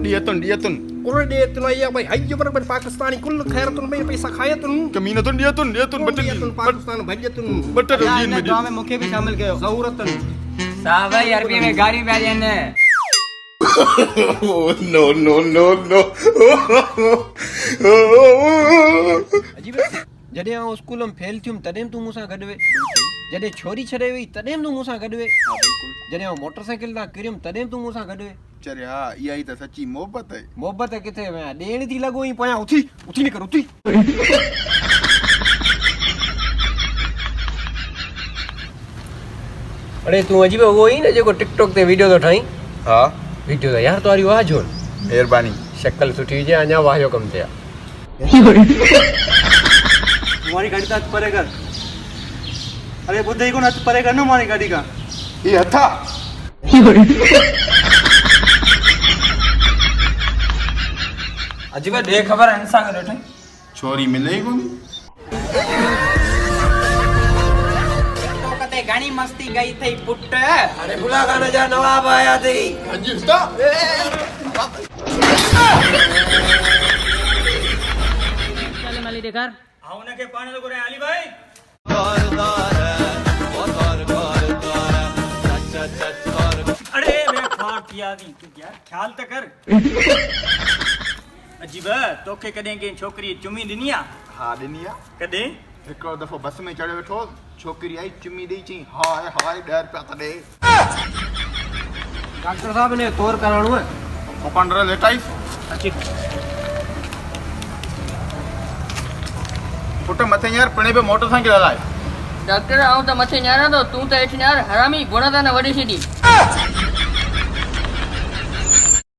Diatun. Kurang dia tu ayah baik. Hai jumpa dengan Pakistan. Kul khairatun baik पैसा खाया तुम. Kaminatun diatun betul. Diatun Pakistan bhajatun. Betul din में दुआ में मुखे भी शामिल कयो Zauratan. साहब भाई अरबी में गाड़ी में आ जाने No. अजीब जॾहिं आउं स्कूल में फेल थियुमि तॾहिं तूं मूंसां गॾु वे जॾहिं छोरी छॾे वई तॾहिं तूं मूंसां गॾु वे जॾहिं आउं मोटरसाइकिल तां किरियुमि तॾहिं तूं मूंसां गॾु वे चल हाँ यही तो सच्ची मोहब्बत है मोहबत किथे वया ॾियण थी लॻो ई पोयां उथी निकर उथी अरे तूं अजीब उहो ई न जेको टिकटॉक ते वीडियो थो ठाहीं हाँ वीडियो त यार तुंहिंजी वाह जो मेहरबानी शक्ल सुठी हुजे अञा वाह जो कमु थिए हमारी गाड़ी का परे कर अरे बुद्ध ही को ना परे कर ना हमारी गाड़ी का ये हथा अजीब दे खबर इंसान को बैठे छोरी मिले ही कोनी तो कते घणी मस्ती गई थई पुट अरे बुला गाना जा नवाब आया थी अंजिस्ता चले माली देखार आओ ना के पानी लोग रे अली भाई अरे मैं फाड़ किया दी तू यार ख्याल तो कर अजीब तोखे कदें के छोकरी चुमी दिनिया हाँ दिनिया कदें हिकिड़ो दफ़ो बस में चढ़े वेठो छोकिरी आई चुमी ॾेई चई हाय ॾर पिया तॾे डॉक्टर साहब ने तौर कराणो है पंद्रह लेटाइस अच्छी पुट मथे यार पिणे पे मोटरसाइकिल हलाए डॉक्टर आऊं त मथे न्यारा तो तू त हेठ न्यार हरामी गुण त न वडी छडी